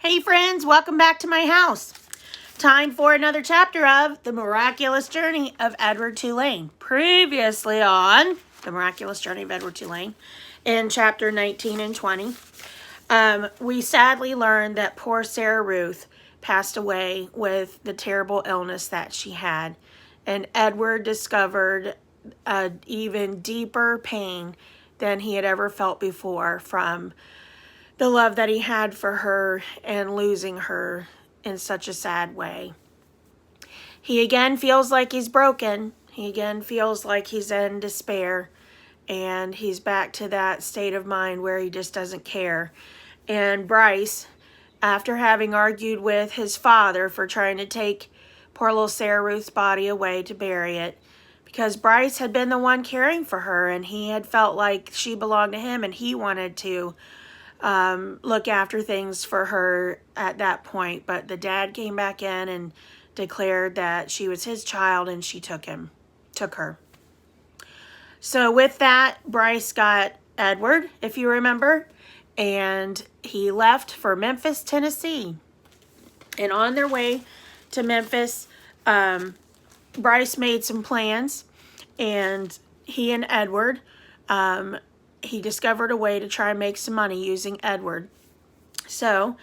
Hey friends, welcome back to my house. Time for another chapter of The Miraculous Journey of Edward Tulane. Previously on The Miraculous Journey of Edward Tulane in chapter 19 and 20, we sadly learned that poor Sarah Ruth passed away with the terrible illness that she had. And Edward discovered an even deeper pain than he had ever felt before from the love that he had for her and losing her in such a sad way. He again feels like he's broken. He again feels like he's in despair, and he's back to that state of mind where he just doesn't care. And Bryce, after having argued with his father for trying to take poor little Sarah Ruth's body away to bury it, because Bryce had been the one caring for her and he had felt like she belonged to him and he wanted to look after things for her at that point. But the dad came back in and declared that she was his child and she took her. So with that, Bryce got Edward, if you remember, and he left for Memphis, Tennessee. And on their way to Memphis, Bryce made some plans, and he and Edward, he discovered a way to try and make some money using Edward. So,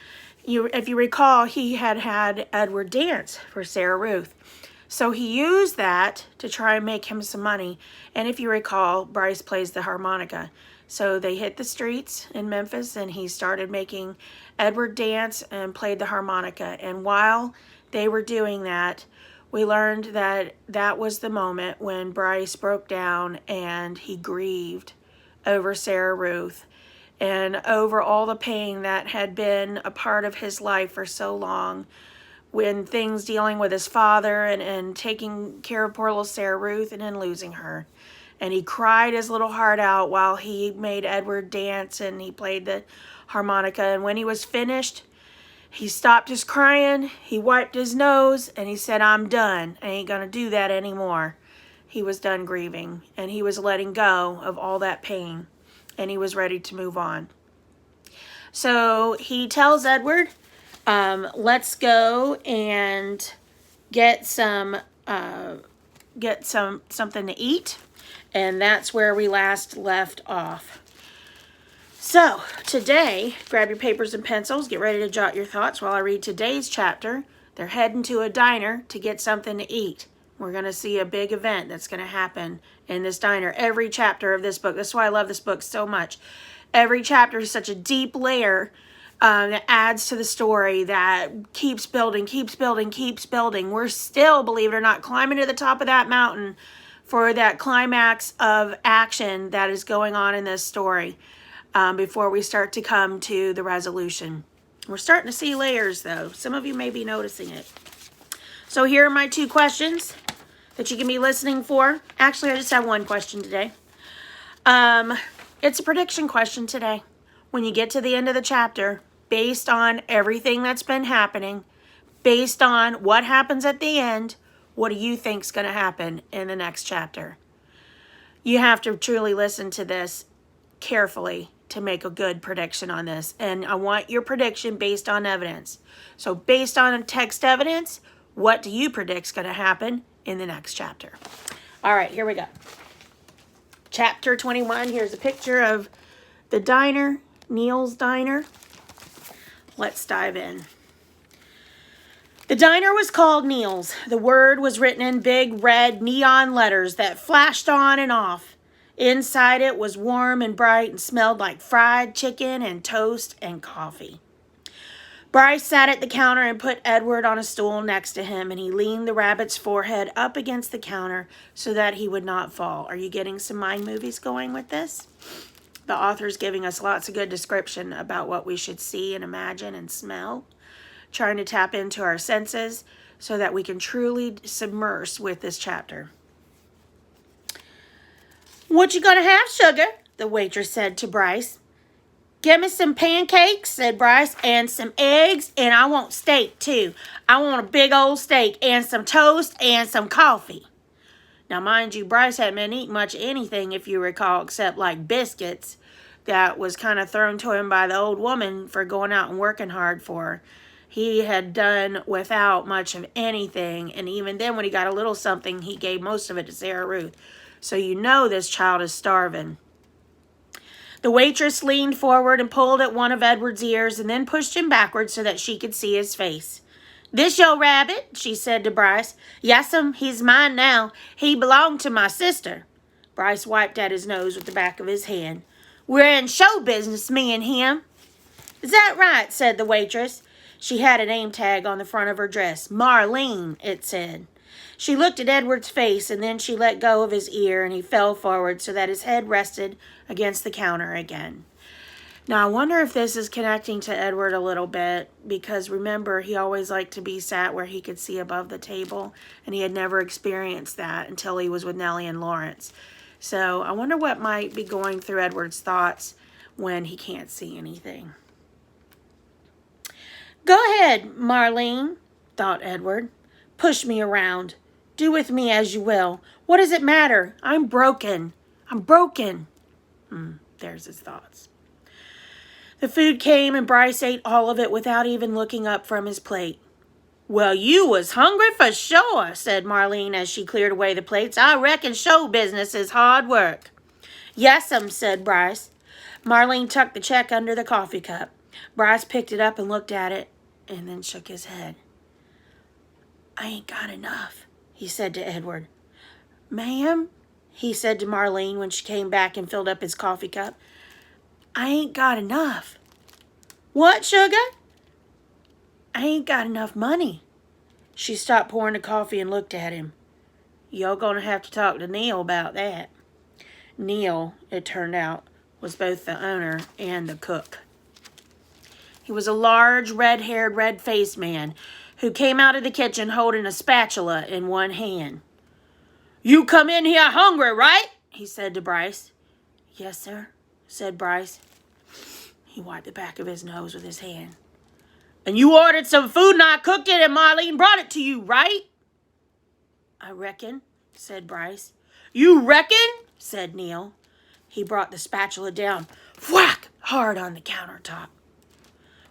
if you recall, he had Edward dance for Sarah Ruth. So he used that to try and make him some money. And if you recall, Bryce plays the harmonica. So they hit the streets in Memphis and he started making Edward dance and played the harmonica. And while they were doing that, we learned that that was the moment when Bryce broke down and he grieved over Sarah Ruth and over all the pain that had been a part of his life for so long, when things dealing with his father and taking care of poor little Sarah Ruth and then losing her. And he cried his little heart out while he made Edward dance and he played the harmonica. And when he was finished, he stopped his crying, he wiped his nose, and he said, "I'm done. I ain't gonna do that anymore." He was done grieving, and he was letting go of all that pain, and he was ready to move on. So he tells Edward, let's go and get something to eat, and that's where we last left off. So today, grab your papers and pencils, get ready to jot your thoughts while I read today's chapter. They're heading to a diner to get something to eat. We're going to see a big event that's going to happen in this diner. Every chapter of this book, that's why I love this book so much. Every chapter is such a deep layer that adds to the story, that keeps building, keeps building, keeps building. We're still, believe it or not, climbing to the top of that mountain for that climax of action that is going on in this story before we start to come to the resolution. We're starting to see layers, though. Some of you may be noticing it. So here are my two questions that you can be listening for. Actually, I just have one question today. It's a prediction question today. When you get to the end of the chapter, based on everything that's been happening, based on what happens at the end, what do you think is going to happen in the next chapter? You have to truly listen to this carefully to make a good prediction on this. And I want your prediction based on evidence. So based on text evidence, what do you predict is going to happen in the next chapter? All right, here we go. Chapter 21, here's a picture of the diner, Neil's Diner. Let's dive in. The diner was called Neil's. The word was written in big red neon letters that flashed on and off. Inside it was warm and bright and smelled like fried chicken and toast and coffee. Bryce sat at the counter and put Edward on a stool next to him, and he leaned the rabbit's forehead up against the counter so that he would not fall. Are you getting some mind movies going with this? The author's giving us lots of good description about what we should see and imagine and smell, trying to tap into our senses so that we can truly submerge with this chapter. "What you gonna have, sugar?" the waitress said to Bryce. "Get me some pancakes," said Bryce, "and some eggs, and I want steak, too. I want a big old steak, and some toast, and some coffee." Now, mind you, Bryce hadn't been eating much of anything, if you recall, except like biscuits. that was kind of thrown to him by the old woman for going out and working hard for her. He had done without much of anything, and even then when he got a little something, he gave most of it to Sarah Ruth. So you know this child is starving. The waitress leaned forward and pulled at one of Edward's ears and then pushed him backwards so that she could see his face. "This your rabbit?" she said to Bryce. "Yes'm, he's mine now. He belonged to my sister." Bryce wiped at his nose with the back of his hand. "We're in show business, me and him." "Is that right?" said the waitress. She had a name tag on the front of her dress. "Marlene," it said. She looked at Edward's face, and then she let go of his ear, and he fell forward so that his head rested against the counter again. Now, I wonder if this is connecting to Edward a little bit, because remember, he always liked to be sat where he could see above the table, and he had never experienced that until he was with Nellie and Lawrence. So I wonder what might be going through Edward's thoughts when he can't see anything. "Go ahead, Marlene," thought Edward. "Push me around. Do with me as you will. What does it matter? I'm broken. I'm broken." There's his thoughts. The food came, and Bryce ate all of it without even looking up from his plate. "Well, you was hungry for sure," said Marlene as she cleared away the plates. "I reckon show business is hard work." "Yes'm," said Bryce. Marlene tucked the check under the coffee cup. Bryce picked it up and looked at it, and then shook his head. "I ain't got enough," he said to Edward. "Ma'am," he said to Marlene when she came back and filled up his coffee cup, "I ain't got enough." "What, sugar?" "I ain't got enough money." She stopped pouring the coffee and looked at him. "You're going to have to talk to Neil about that." Neil, it turned out, was both the owner and the cook. He was a large, red-haired, red-faced man who came out of the kitchen holding a spatula in one hand. "You come in here hungry, right?" he said to Bryce. "Yes, sir," said Bryce. He wiped the back of his nose with his hand. "And you ordered some food and I cooked it and Marlene brought it to you, right?" "I reckon," said Bryce. "You reckon?" said Neil. He brought the spatula down, whack, hard on the countertop.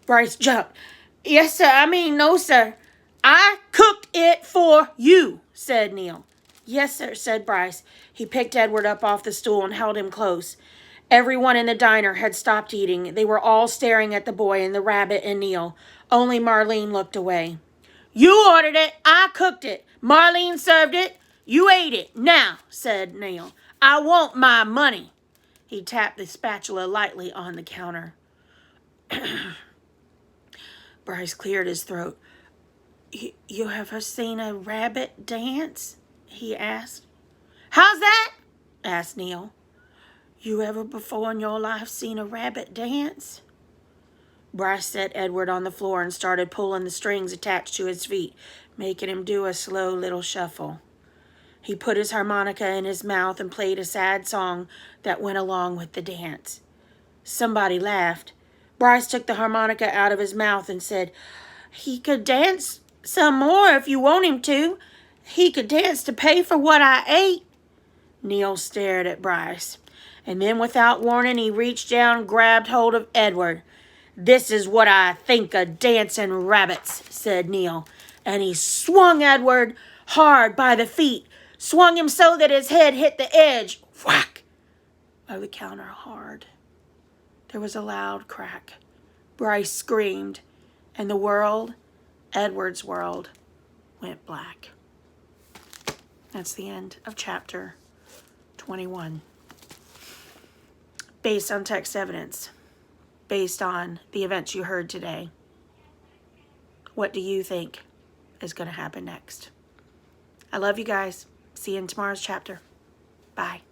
Bryce jumped. "Yes, sir. No, sir." "I cooked it for you," said Neil. "Yes, sir," said Bryce. He picked Edward up off the stool and held him close. Everyone in the diner had stopped eating. They were all staring at the boy and the rabbit and Neil. Only Marlene looked away. "You ordered it. I cooked it. Marlene served it. You ate it. Now," said Neil, "I want my money." He tapped the spatula lightly on the counter. Bryce cleared his throat. You ever seen a rabbit dance?" he asked. "How's that?" asked Neil. "You ever before in your life seen a rabbit dance?" Bryce set Edward on the floor and started pulling the strings attached to his feet, making him do a slow little shuffle. He put his harmonica in his mouth and played a sad song that went along with the dance. Somebody laughed. Bryce took the harmonica out of his mouth and said, "He could dance some more if you want him to. He could dance to pay for what I ate." Neil stared at Bryce, and then without warning he reached down and grabbed hold of Edward. "This is what I think of dancing rabbits," said Neil, and he swung Edward hard by the feet, swung him so that his head hit the edge, whack, of the counter hard. There was a loud crack. Bryce screamed, and the world, Edward's world, went black. That's the end of chapter 21. Based on text evidence, based on the events you heard today, what do you think is going to happen next? I love you guys. See you in tomorrow's chapter. Bye.